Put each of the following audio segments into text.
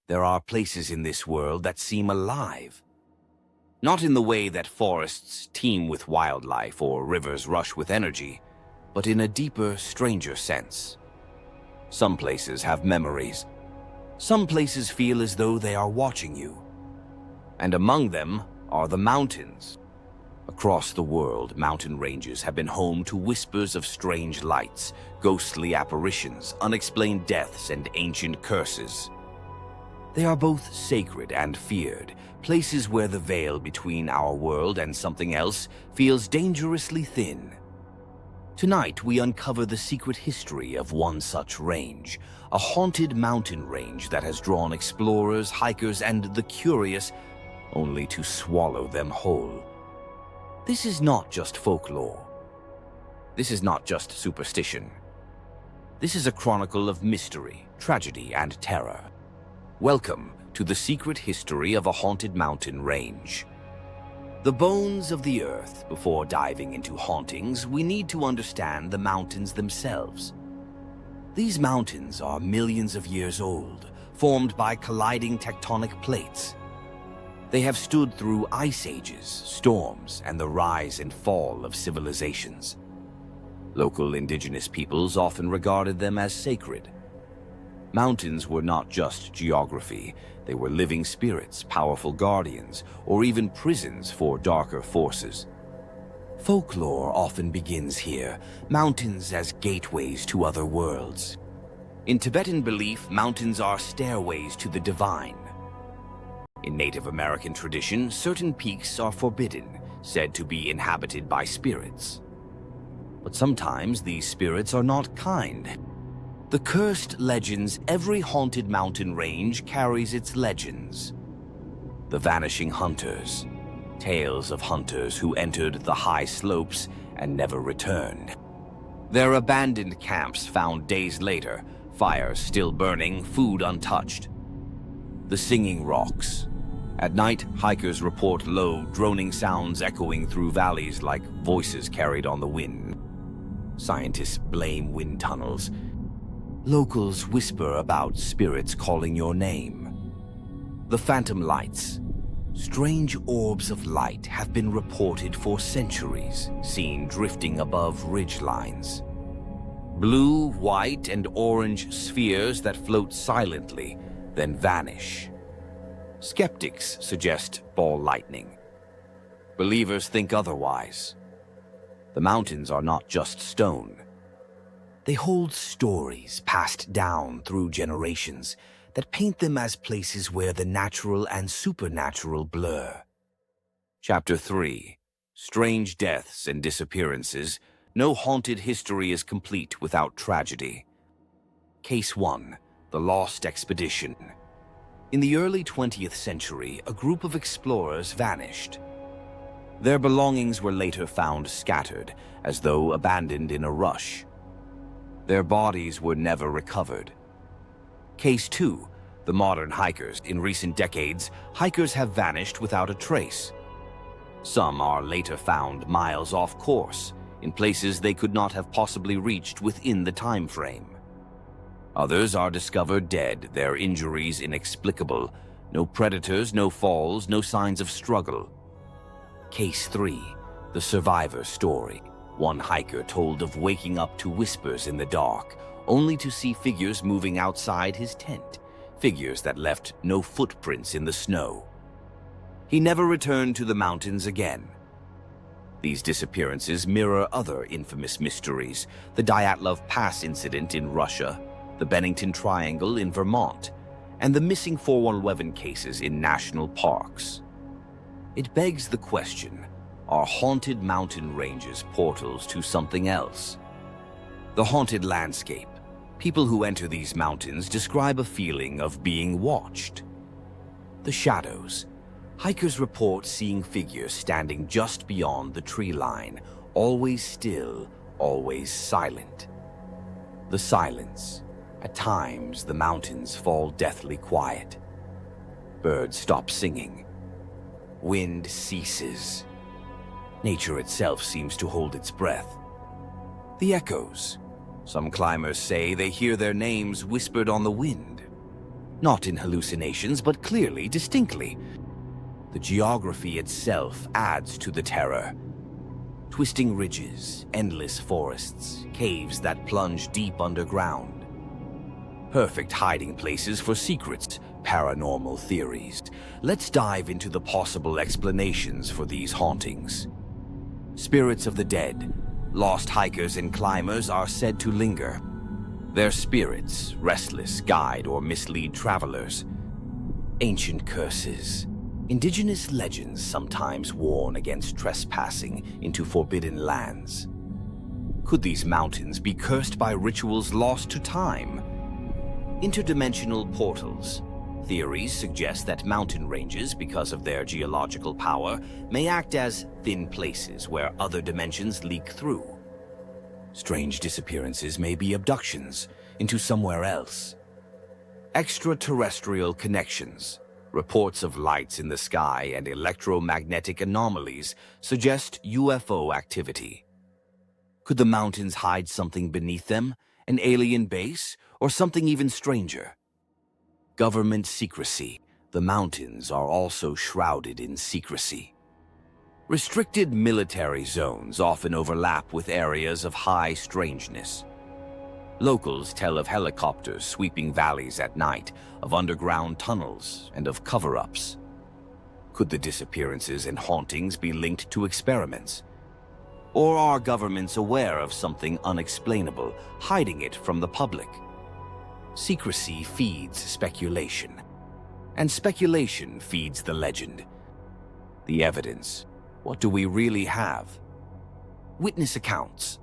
There are places in this world that seem alive. Not in the way that forests teem with wildlife or rivers rush with energy, but in a deeper, stranger sense. Some places have memories. Some places feel as though they are watching you. And among them are the mountains. Across the world, mountain ranges have been home to whispers of strange lights, ghostly apparitions, unexplained deaths, and ancient curses. They are both sacred and feared, places where the veil between our world and something else feels dangerously thin. Tonight, we uncover the secret history of one such range, a haunted mountain range that has drawn explorers, hikers, and the curious, only to swallow them whole. This is not just folklore. This is not just superstition. This is a chronicle of mystery, tragedy, and terror. Welcome to the secret history of a haunted mountain range. The bones of the earth. Before diving into hauntings, we need to understand the mountains themselves. These mountains are millions of years old, formed by colliding tectonic plates. They have stood through ice ages, storms, and the rise and fall of civilizations. Local indigenous peoples often regarded them as sacred. Mountains were not just geography, they were living spirits, powerful guardians, or even prisons for darker forces. Folklore often begins here, mountains as gateways to other worlds. In Tibetan belief, mountains are stairways to the divine. In Native American tradition, certain peaks are forbidden, said to be inhabited by spirits. But sometimes these spirits are not kind. The cursed legends. Every haunted mountain range carries its legends. The vanishing hunters. Tales of hunters who entered the high slopes and never returned. Their abandoned camps found days later, fires still burning, food untouched. The singing rocks. At night, hikers report low, droning sounds echoing through valleys like voices carried on the wind. Scientists blame wind tunnels. Locals whisper about spirits calling your name. The phantom lights. Strange orbs of light have been reported for centuries, seen drifting above ridge lines. Blue, white, and orange spheres that float silently, then vanish. Skeptics suggest ball lightning. Believers think otherwise. The mountains are not just stone. They hold stories passed down through generations that paint them as places where the natural and supernatural blur. Chapter 3. Strange Deaths and Disappearances. No haunted history is complete without tragedy. Case 1. The Lost Expedition. In the early 20th century, a group of explorers vanished. Their belongings were later found scattered, as though abandoned in a rush. Their bodies were never recovered. Case 2. The modern hikers. In recent decades, hikers have vanished without a trace. Some are later found miles off course, in places they could not have possibly reached within the time frame. Others are discovered dead, their injuries inexplicable. No predators, no falls, no signs of struggle. Case 3. The survivor story. One hiker told of waking up to whispers in the dark, only to see figures moving outside his tent, figures that left no footprints in the snow. He never returned to the mountains again. These disappearances mirror other infamous mysteries: the Dyatlov Pass incident in Russia, the Bennington Triangle in Vermont, and the missing 411 cases in national parks. It begs the question: are haunted mountain ranges portals to something else? The haunted landscape. People who enter these mountains describe a feeling of being watched. The shadows. Hikers report seeing figures standing just beyond the tree line, always still, always silent. The silence. At times, the mountains fall deathly quiet. Birds stop singing. Wind ceases. Nature itself seems to hold its breath. The echoes. Some climbers say they hear their names whispered on the wind. Not in hallucinations, but clearly, distinctly. The geography itself adds to the terror. Twisting ridges, endless forests, caves that plunge deep underground. Perfect hiding places for secrets, paranormal theories. Let's dive into the possible explanations for these hauntings. Spirits of the dead, lost hikers and climbers are said to linger. Their spirits, restless, guide or mislead travelers. Ancient curses. Indigenous legends sometimes warn against trespassing into forbidden lands. Could these mountains be cursed by rituals lost to time? Interdimensional portals. Theories suggest that mountain ranges, because of their geological power, may act as thin places where other dimensions leak through. Strange disappearances may be abductions into somewhere else. Extraterrestrial connections. Reports of lights in the sky and electromagnetic anomalies suggest UFO activity. Could the mountains hide something beneath them? An alien base? Or something even stranger? Government secrecy. The mountains are also shrouded in secrecy. Restricted military zones often overlap with areas of high strangeness. Locals tell of helicopters sweeping valleys at night, of underground tunnels, and of cover-ups. Could the disappearances and hauntings be linked to experiments? Or are governments aware of something unexplainable, hiding it from the public? Secrecy feeds speculation, and speculation feeds the legend. The evidence. What do we really have? Witness accounts.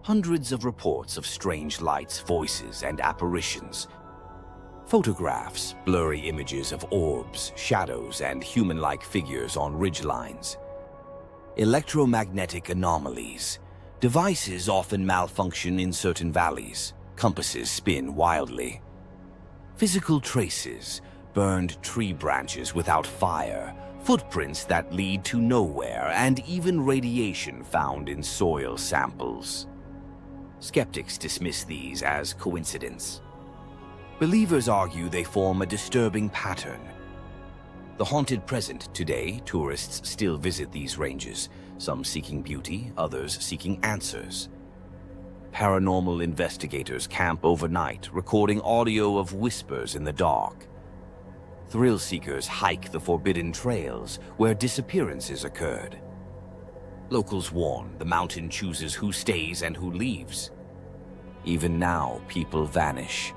Hundreds of reports of strange lights, voices, and apparitions. Photographs, blurry images of orbs, shadows, and human-like figures on ridgelines. Electromagnetic anomalies. Devices often malfunction in certain valleys. Compasses spin wildly. Physical traces. Burned tree branches without fire. Footprints that lead to nowhere, and even radiation found in soil samples. Skeptics dismiss these as coincidence. Believers argue they form a disturbing pattern. The haunted present today, tourists still visit these ranges, some seeking beauty, others seeking answers. Paranormal investigators camp overnight, recording audio of whispers in the dark. Thrill seekers hike the forbidden trails where disappearances occurred. Locals warn the mountain chooses who stays and who leaves. Even now, people vanish.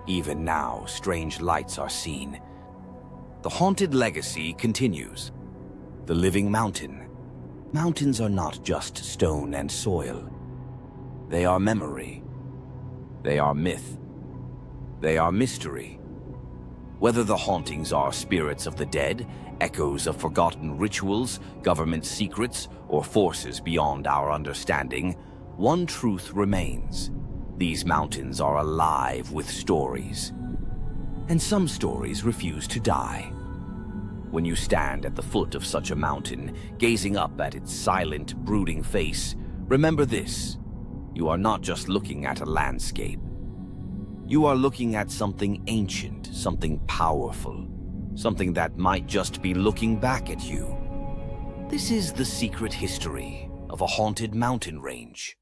Even now, strange lights are seen. The haunted legacy continues. The living mountain. Mountains are not just stone and soil. They are memory. They are myth. They are mystery. Whether the hauntings are spirits of the dead, echoes of forgotten rituals, government secrets, or forces beyond our understanding, one truth remains. These mountains are alive with stories. And some stories refuse to die. When you stand at the foot of such a mountain, gazing up at its silent, brooding face, remember this: you are not just looking at a landscape. You are looking at something ancient, something powerful, something that might just be looking back at you. This is the secret history of a haunted mountain range.